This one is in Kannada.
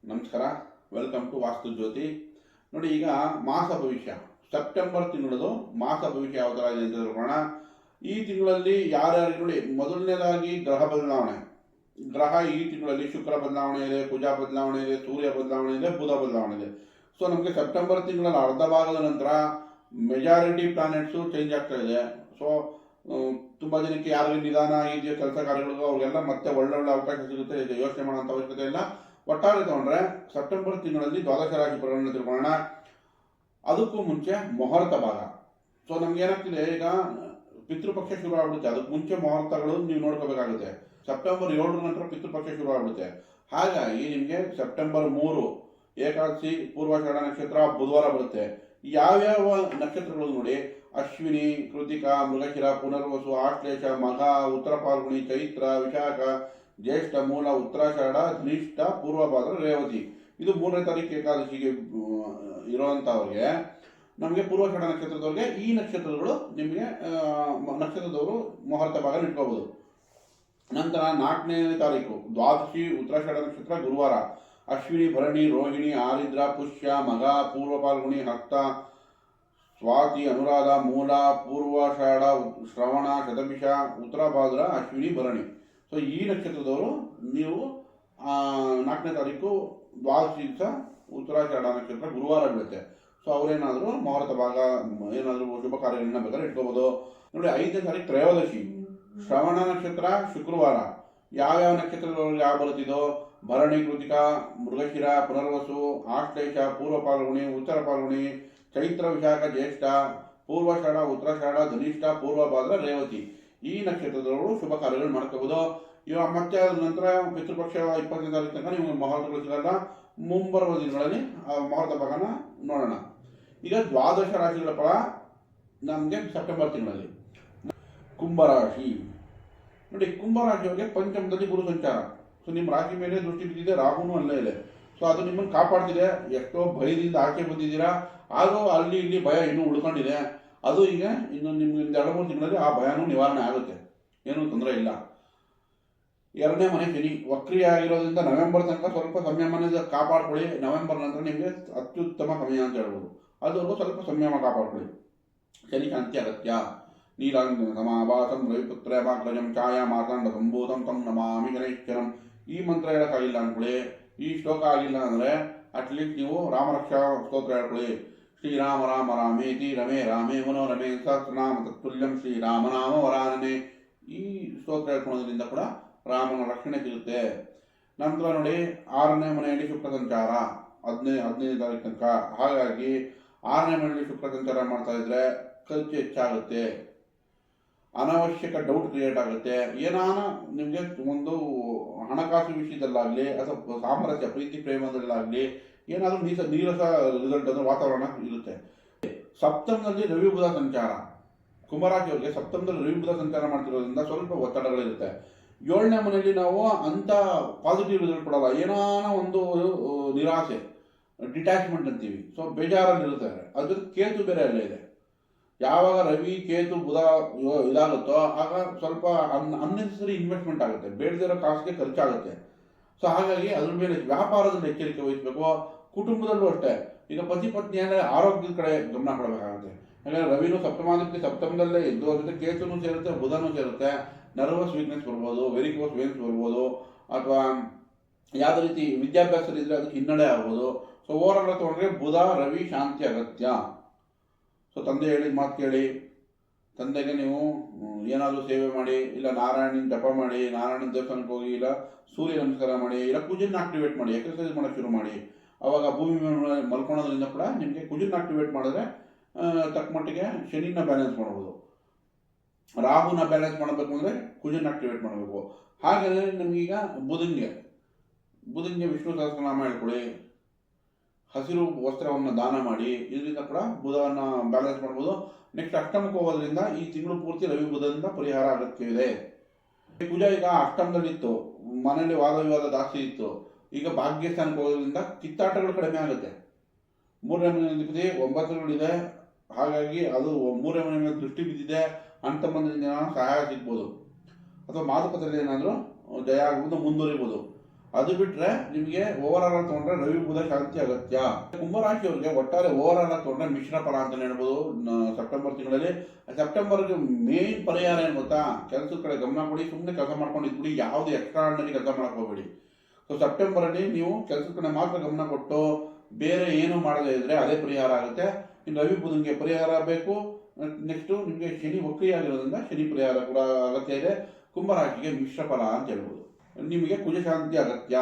ನಮಸ್ಕಾರ, ವೆಲ್ಕಮ್ ಟು ವಾಸ್ತು ಜ್ಯೋತಿ. ನೋಡಿ, ಈಗ ಮಾಸ ಭವಿಷ್ಯ ಸೆಪ್ಟೆಂಬರ್ ತಿಂಗಳದು ಮಾಸ ಭವಿಷ್ಯ ಯಾವ ಥರ ಇದೆ ಅಂತ ತಿಳ್ಕೊಳ್ಳೋಣ. ಈ ತಿಂಗಳಲ್ಲಿ ಯಾರ್ಯಾರು ನೋಡಿ, ಮೊದಲನೇದಾಗಿ ಗ್ರಹ ಬದಲಾವಣೆ. ಗ್ರಹ ಈ ತಿಂಗಳಲ್ಲಿ ಶುಕ್ರ ಬದಲಾವಣೆ ಇದೆ, ಕುಜ ಬದಲಾವಣೆ ಇದೆ, ಸೂರ್ಯ ಬದಲಾವಣೆ ಇದೆ, ಬುಧ ಬದಲಾವಣೆ ಇದೆ. ಸೊ ನಮಗೆ ಸೆಪ್ಟೆಂಬರ್ ತಿಂಗಳಲ್ಲಿ ಅರ್ಧ ಭಾಗದ ನಂತರ ಮೆಜಾರಿಟಿ ಪ್ಲಾನೆಟ್ಸು ಚೇಂಜ್ ಆಗ್ತಾ ಇದೆ. ಸೊ ತುಂಬ ಜನಕ್ಕೆ ಯಾರಿಗೆ ನಿಧಾನ ಇದೆಯೋ ಕೆಲಸ ಕಾರ್ಯಗಳಿಗೂ ಅವ್ರಿಗೆಲ್ಲ ಮತ್ತೆ ಒಳ್ಳೊಳ್ಳೆ ಅವಕಾಶ ಸಿಗುತ್ತೆ. ಇದು ಯೋಚನೆ ಮಾಡೋಂಥ ಅವಶ್ಯಕತೆ ಇಲ್ಲ. ಒಟ್ಟಾರೆ ತಗೊಂಡ್ರೆ ಸೆಪ್ಟೆಂಬರ್ ತಿಂಗಳಲ್ಲಿ ದ್ವಾದಶ ರಾಶಿ ಫಲಗಳನ್ನು ತಿಳ್ಕೊಳ್ಳೋಣ. ಅದಕ್ಕೂ ಮುಂಚೆ ಮುಹೂರ್ತ ಭಾಗ. ಸೊ ನಮ್ಗೆ ಏನಾಗ್ತಿದೆ, ಈಗ ಪಿತೃಪಕ್ಷ ಶುರು ಆಗ್ಬಿಡುತ್ತೆ. ಅದಕ್ಕೆ ಮುಂಚೆ ಮುಹೂರ್ತಗಳು ನೀವು ನೋಡ್ಕೋಬೇಕಾಗುತ್ತೆ. ಸೆಪ್ಟೆಂಬರ್ 7 ನಂತರ ಪಿತೃಪಕ್ಷ ಶುರು ಆಗ್ಬಿಡುತ್ತೆ. ಹಾಗಾಗಿ ನಿಮಗೆ ಸೆಪ್ಟೆಂಬರ್ 3 ಏಕಾದಶಿ, ಪೂರ್ವಾಷಾಢ ನಕ್ಷತ್ರ ಬುಧವಾರ ಬರುತ್ತೆ. ಯಾವ್ಯಾವ ನಕ್ಷತ್ರಗಳು ನೋಡಿ, ಅಶ್ವಿನಿ, ಕೃತಿಕಾ, ಮೃಗಶಿರ, ಪುನರ್ವಸು, ಆಶ್ಲೇಷ, ಮಘ, ಉತ್ತರ ಫಾಲ್ಗುಣಿ, ಚೈತ್ರ, ವಿಶಾಖ, ಜ್ಯೇಷ್ಠ, ಮೂಲ, ಉತ್ತರಾಷಾಢ, ಧನಿಷ್ಠ, ಪೂರ್ವಭಾದ್ರ, ರೇವತಿ. ಇದು 3ನೇ ತಾರೀಕು ಏಕಾದಶಿಗೆ ಇರುವಂಥವ್ರಿಗೆ. ನಮಗೆ ಪೂರ್ವಾಷಾಢ ನಕ್ಷತ್ರದವ್ರಿಗೆ ಈ ನಕ್ಷತ್ರಗಳು ನಿಮಗೆ ನಕ್ಷತ್ರದವರು ಮುಹೂರ್ತ ಭಾಗ ಇಟ್ಕೋಬಹುದು. ನಂತರ 4ನೇ ತಾರೀಕು ದ್ವಾದಶಿ, ಉತ್ತರಾಷಾಢ ನಕ್ಷತ್ರ ಗುರುವಾರ. ಅಶ್ವಿನಿ, ಭರಣಿ, ರೋಹಿಣಿ, ಆರಿದ್ರ, ಪುಷ್ಯ, ಮಘ, ಪೂರ್ವ ಫಾಲ್ಗುಣಿ, ಹಸ್ತ, ಸ್ವಾತಿ, ಅನುರಾಧ, ಮೂಲ, ಪೂರ್ವಾಷಾಢ, ಶ್ರವಣ, ಶತಭಿಷ, ಉತ್ತರ ಭಾದ್ರ, ಅಶ್ವಿನಿ, ಭರಣಿ. ಸೊ ಈ ನಕ್ಷತ್ರದವರು ನೀವು 4ನೇ ತಾರೀಕು ದ್ವಾದಶಿ ದಿವಸ ಉತ್ತರಾಷಾಢ ನಕ್ಷತ್ರ ಗುರುವಾರ ಬೀಳುತ್ತೆ. ಸೊ ಅವರೇನಾದರೂ ಮುಹೂರ್ತ ಭಾಗ ಏನಾದರೂ ಶುಭ ಕಾರ್ಯಗಳನ್ನ ಬೇಕಾದ್ರೆ ಇಟ್ಕೋಬೋದು. ನೋಡಿ, 5ನೇ ತಾರೀಕು ತ್ರಯೋದಶಿ, ಶ್ರವಣ ನಕ್ಷತ್ರ ಶುಕ್ರವಾರ. ಯಾವ್ಯಾವ ನಕ್ಷತ್ರದವ್ರಿಗೆ ಯಾವ ಬರುತ್ತಿದೋ, ಭರಣಿ, ಕೃತಿಕಾ, ಮೃಗಶಿರ, ಪುನರ್ವಸು, ಆಶ್ಲೇಷ, ಪೂರ್ವ ಫಾಲ್ಗುಣಿ, ಉತ್ತರ ಫಾಲ್ಗುಣಿ, ಚೈತ್ರ, ವಿಶಾಖ, ಜ್ಯೇಷ್ಠ, ಪೂರ್ವಾಷಾಢ, ಉತ್ತರಾಷಾಢ, ಧನಿಷ್ಠ, ಪೂರ್ವಭಾದ್ರ, ರೇವತಿ. ಈ ನಕ್ಷತ್ರದವರು ಶುಭ ಕಾರ್ಯಗಳು ಮಾಡ್ಕೋಬಹುದು. ಇವಾಗ ಮತ್ತೆ ಅದ ನಂತರ ಪಿತೃಪಕ್ಷ 20ನೇ ತಾರೀಕು ತನಕ ನಿಮಗೆ ಮುಹೂರ್ತಗಳು ಸಿಗಲ್ಲ. ಮುಂಬರುವ ದಿನಗಳಲ್ಲಿ ಮುಹೂರ್ತ ಭಾಗನ ನೋಡೋಣ. ಈಗ ದ್ವಾದಶ ರಾಶಿಗಳ ಫಲ ನಮಗೆ ಸೆಪ್ಟೆಂಬರ್ ತಿಂಗಳಲ್ಲಿ. ಕುಂಭರಾಶಿ ನೋಡಿ, ಕುಂಭರಾಶಿಯವರಿಗೆ ಪಂಚಮದಲ್ಲಿ ಗುರು ಸಂಚಾರ. ಸೊ ನಿಮ್ಮ ರಾಶಿ ಮೇಲೆ ದೃಷ್ಟಿ ಬಿದ್ದಿದೆ, ರಾಹುನು ಅಲ್ಲೇ ಇದೆ. ಸೊ ಅದು ನಿಮ್ಮನ್ನು ಕಾಪಾಡ್ತಿದೆ. ಎಷ್ಟೋ ಭಯದಿಂದ ಆಚೆ ಬಂದಿದ್ದೀರಾ, ಆದರೂ ಅಲ್ಲಿ ಇಲ್ಲಿ ಭಯ ಇನ್ನೂ ಉಳ್ಕೊಂಡಿದೆ. ಅದು ಈಗ ಇನ್ನು ನಿಮ್ಗೆ 2-3 ತಿಂಗಳಲ್ಲಿ ಆ ಭಯನೂ ನಿವಾರಣೆ ಆಗುತ್ತೆ, ಏನೂ ತೊಂದರೆ ಇಲ್ಲ. 2ನೇ ಮನೆ ಶನಿ ವಕ್ರಿಯ ಆಗಿರೋದ್ರಿಂದ ನವೆಂಬರ್ ತನಕ ಸ್ವಲ್ಪ ಸಂಯಮನ ಕಾಪಾಡ್ಕೊಳ್ಳಿ. ನವೆಂಬರ್ ನಂತರ ನಿಮಗೆ ಅತ್ಯುತ್ತಮ ಸಮಯ ಅಂತ ಹೇಳ್ಬೋದು. ಅದುವರೆಗೂ ಸ್ವಲ್ಪ ಸಂಯಮ ಕಾಪಾಡ್ಕೊಳ್ಳಿ. ಶನಿ ಶಾಂತಿ ಅಗತ್ಯ. ನೀಲಾಂಜನ ಸಮಾಭಾಸಂ ರವಿಪುತ್ರ ಮಾಗ್ರಜಂ ಛಾಯಾ ಮಾರ್ತಾಂಡ ಸಂಭೂತಂ ತಂ ನಮಾಮಿ ಗಣೇಶ್ವರಂ. ಈ ಮಂತ್ರ ಹೇಳೋಕ್ಕಾಗಿಲ್ಲ ಅಂದ್ಕೊಳ್ಳಿ, ಈ ಶ್ಲೋಕ ಆಗಿಲ್ಲ ಅಂದರೆ ಅಟ್ಲೀಸ್ಟ್ ನೀವು ರಾಮರಕ್ಷಾ ಸ್ತೋತ್ರ ಹೇಳ್ಕೊಳ್ಳಿ. ಶ್ರೀರಾಮ ರಾಮ ರಾಮೇತಿ ರಮೇ ರಾಮೇ ಮನೋರಮೇ ಸಹಸ್ರನಾಮ ತತ್ತುಲ್ಯಂ ಶ್ರೀರಾಮನಾಮ ವರಾನನೆ. ಈ ಸ್ತೋತ್ರ ಹೇಳ್ಕೊಳ್ಳೋದ್ರಿಂದ ಕೂಡ ರಾಮನ ರಕ್ಷಣೆ ಸಿಗುತ್ತೆ. ನಂತರ ನೋಡಿ, 6ನೇ ಮನೆಯಲ್ಲಿ ಶುಕ್ರ ಸಂಚಾರ 15ನೇ ತಾರೀಕು ತನಕ. ಹಾಗಾಗಿ 6ನೇ ಮನೆಯಲ್ಲಿ ಶುಕ್ರ ಸಂಚಾರ ಮಾಡ್ತಾ ಇದ್ರೆ ಖರ್ಚು ಹೆಚ್ಚಾಗುತ್ತೆ, ಅನಾವಶ್ಯಕ ಡೌಟ್ ಕ್ರಿಯೇಟ್ ಆಗುತ್ತೆ. ಏನಾನ ನಿಮಗೆ ಒಂದು ಹಣಕಾಸು ವಿಷಯದಲ್ಲಾಗಲಿ ಅಥವಾ ಸಾಮರಸ್ಯ ಪ್ರೀತಿ ಪ್ರೇಮದಲ್ಲಾಗಲಿ ಏನಾದರೂ ನೀರಸ ರಿಸಲ್ಟ್ ಅಂದರೆ ವಾತಾವರಣ ಇರುತ್ತೆ. ಸಪ್ತಮದಲ್ಲಿ ರವಿ ಬುಧ ಸಂಚಾರ. ಕುಂಭರಾಶಿಯವರಿಗೆ ಸಪ್ತಮದಲ್ಲಿ ರವಿ ಬುಧ ಸಂಚಾರ ಮಾಡ್ತಿರೋದ್ರಿಂದ ಸ್ವಲ್ಪ ಒತ್ತಡಗಳಿರುತ್ತೆ. 7ನೇ ಮನೆಯಲ್ಲಿ ನಾವು ಅಂಥ ಪಾಸಿಟಿವ್ ರಿಸಲ್ಟ್ ಕೊಡಲ್ಲ, ಏನಾನ ಒಂದು ನಿರಾಸೆ, ಡಿಟ್ಯಾಚ್ಮೆಂಟ್ ಅಂತೀವಿ. ಸೊ ಬೇಜಾರಲ್ಲಿ ಇರ್ತಾರೆ. ಅದ್ರ ಕೇತು ಬೇರೆ ಅಲ್ಲೇ ಇದೆ. ಯಾವಾಗ ರವಿ ಕೇತು ಬುಧ ಇದಾಗುತ್ತೋ ಆಗ ಸ್ವಲ್ಪ ಅನ್ನೆಸರಿ ಇನ್ವೆಸ್ಟ್ಮೆಂಟ್ ಆಗುತ್ತೆ, ಬೇಡದಿರೋ ಕಾಸಿಗೆ ಖರ್ಚಾಗುತ್ತೆ. ಸೊ ಹಾಗಾಗಿ ಅದ್ರ ಮೇಲೆ ವ್ಯಾಪಾರದಲ್ಲಿ ಎಚ್ಚರಿಕೆ ವಹಿಸಬೇಕು. ಕುಟುಂಬದಲ್ಲೂ ಅಷ್ಟೇ. ಈಗ ಪತಿ ಪತ್ನಿ ಅಂದರೆ ಆರೋಗ್ಯದ ಕಡೆ ಗಮನ ಕೊಡಬೇಕಾಗುತ್ತೆ. ಯಾಕಂದರೆ ರವಿನೂ ಸಪ್ತಮಾಧಿಪತಿ ಸಪ್ತಮದಲ್ಲೇ ಇದ್ದು ಅದ್ರ ಜೊತೆ ಕೇತುನೂ ಸೇರುತ್ತೆ, ಬುಧನೂ ಸೇರುತ್ತೆ. ನರ್ವಸ್ ವೀಕ್ನೆಸ್ ಬರ್ಬೋದು, ವೆರಿಕೋಸ್ ವೇನ್ಸ್ ಬರ್ಬೋದು, ಅಥವಾ ಯಾವುದೇ ರೀತಿ ವಿದ್ಯಾಭ್ಯಾಸದಲ್ಲಿದ್ದರೆ ಅದಕ್ಕೆ ಹಿನ್ನಡೆ ಆಗ್ಬೋದು. ಸೊ ಓವರಾಲ್ ತೊಗೊಂಡ್ರೆ ಬುಧ ರವಿ ಶಾಂತಿ ಅಗತ್ಯ. ಸೊ ತಂದೆ ಹೇಳಿದ ಮಾತು ಕೇಳಿ, ತಂದೆಗೆ ನೀವು ಏನಾದರೂ ಸೇವೆ ಮಾಡಿ, ಇಲ್ಲ ನಾರಾಯಣನ ಜಪ ಮಾಡಿ, ನಾರಾಯಣನ ದೇವಸ್ಥಾನಕ್ಕೆ ಹೋಗಿ, ಇಲ್ಲ ಸೂರ್ಯ ನಮಸ್ಕಾರ ಮಾಡಿ, ಇಲ್ಲ ಕುಜನ್ ಆಕ್ಟಿವೇಟ್ ಮಾಡಿ, ಎಕ್ಸರ್ಸೈಸ್ ಮಾಡೋಕ್ಕೆ ಶುರು ಮಾಡಿ. ಅವಾಗ ಭೂಮಿ ಮೇಲೆ ಮಲ್ಕೊಳೋದ್ರಿಂದ ಕೂಡ ನಿಮಗೆ ಕುಜನ್ ಆಕ್ಟಿವೇಟ್ ಮಾಡಿದ್ರೆ ತಕ್ಕ ಮಟ್ಟಿಗೆ ಶನಿನ ಬ್ಯಾಲೆನ್ಸ್ ಮಾಡ್ಬೋದು. ರಾಹುನ ಬ್ಯಾಲೆನ್ಸ್ ಮಾಡಬೇಕು ಅಂದರೆ ಕುಜನ್ ಆಕ್ಟಿವೇಟ್ ಮಾಡಬೇಕು. ಹಾಗೆಯೇ ನಮಗೀಗ ಬುಧನ್ಗೆ ವಿಷ್ಣು ಸಹಸ್ರನಾಮ ಹೇಳ್ಕೊಳ್ಳಿ, ಹಸಿರು ವಸ್ತ್ರವನ್ನು ದಾನ ಮಾಡಿ. ಇದರಿಂದ ಕೂಡ ಬುಧವನ್ನು ಬ್ಯಾಲೆನ್ಸ್ ಮಾಡ್ಬೋದು. ನೆಕ್ಸ್ಟ್ ಅಷ್ಟಮಕ್ಕೆ ಹೋಗೋದ್ರಿಂದ ಈ ತಿಂಗಳು ಪೂರ್ತಿ ರವಿ ಬುಧದಿಂದ ಪರಿಹಾರ ಅಗತ್ಯವಿದೆ. ಕುಜ ಈಗ ಅಷ್ಟಮದಲ್ಲಿತ್ತು, ಮನೆಯಲ್ಲಿ ವಾದ ವಿವಾದ ಜಾಸ್ತಿ ಇತ್ತು. ಈಗ ಭಾಗ್ಯಸ್ಥಾನಕ್ಕೆ ಹೋಗೋದ್ರಿಂದ ಕಿತ್ತಾಟಗಳು ಕಡಿಮೆ ಆಗುತ್ತೆ. 3ನೇ ಮನೆ ಅಧಿಪತಿ 9 ಹಾಗಾಗಿ ಅದು 3ನೇ ಮನೆ ಮೇಲೆ ದೃಷ್ಟಿ ಬಿದ್ದಿದೆ. ಅಣ್ಣ ತಮ್ಮಂದಿರಿಂದ ಸಹಾಯ ಸಿಗ್ಬೋದು, ಅಥವಾ ಮಾತುಕತೆಯಲ್ಲಿ ಏನಾದರೂ ಜಯ ಆಗುವುದು, ಮುಂದುವರಿಬೋದು. ಅದು ಬಿಟ್ರೆ ನಿಮಗೆ ಓವರ್ ಆಲ್ ತಗೊಂಡ್ರೆ ರವಿ ಬುಧ ಶಾಂತಿ ಅಗತ್ಯ. ಕುಂಭರಾಶಿಯವರಿಗೆ ಒಟ್ಟಾರೆ ಓವರ್ ಆಲ್ ತಗೊಂಡ್ರೆ ಮಿಶ್ರ ಫಲ ಅಂತ ಹೇಳ್ಬೋದು. ಸೆಪ್ಟೆಂಬರ್ ತಿಂಗಳಲ್ಲಿ ಸೆಪ್ಟೆಂಬರ್ಗೆ ಮೇನ್ ಪರಿಹಾರ ಏನು ಗೊತ್ತಾ, ಕೆಲಸದ ಕಡೆ ಗಮನ ಕೊಡಿ. ಸುಮ್ಮನೆ ಕೆಲಸ ಮಾಡ್ಕೊಂಡಿದ್ಬಿಡಿ, ಯಾವುದೇ ಎಕ್ಸ್ಟ್ರಾ ಆರ್ಡಿನರಿ ಕೆಲಸ ಮಾಡಕ್ ಹೋಗಬೇಡಿ. ಸೊ ಸೆಪ್ಟೆಂಬರ್ ಅಲ್ಲಿ ನೀವು ಕೆಲಸದ ಕಡೆ ಮಾತ್ರ ಗಮನ ಕೊಟ್ಟು ಬೇರೆ ಏನು ಮಾಡದೇ ಇದ್ರೆ ಅದೇ ಪರಿಹಾರ ಆಗುತ್ತೆ. ಇನ್ನು ರವಿ ಬುಧನ್ಗೆ ಪರಿಹಾರ ಬೇಕು. ನೆಕ್ಸ್ಟ್ ನಿಮಗೆ ಶನಿ ವಕ್ರಿಯಾಗಿರೋದ್ರಿಂದ ಶನಿ ಪರಿಹಾರ ಕೂಡ ಅಗತ್ಯ ಇದೆ. ಕುಂಭರಾಶಿಗೆ ಮಿಶ್ರ ಫಲ ಅಂತ ಹೇಳ್ಬೋದು. ನಿಮಗೆ ಕುಜಶಾಂತಿ ಅಗತ್ಯ.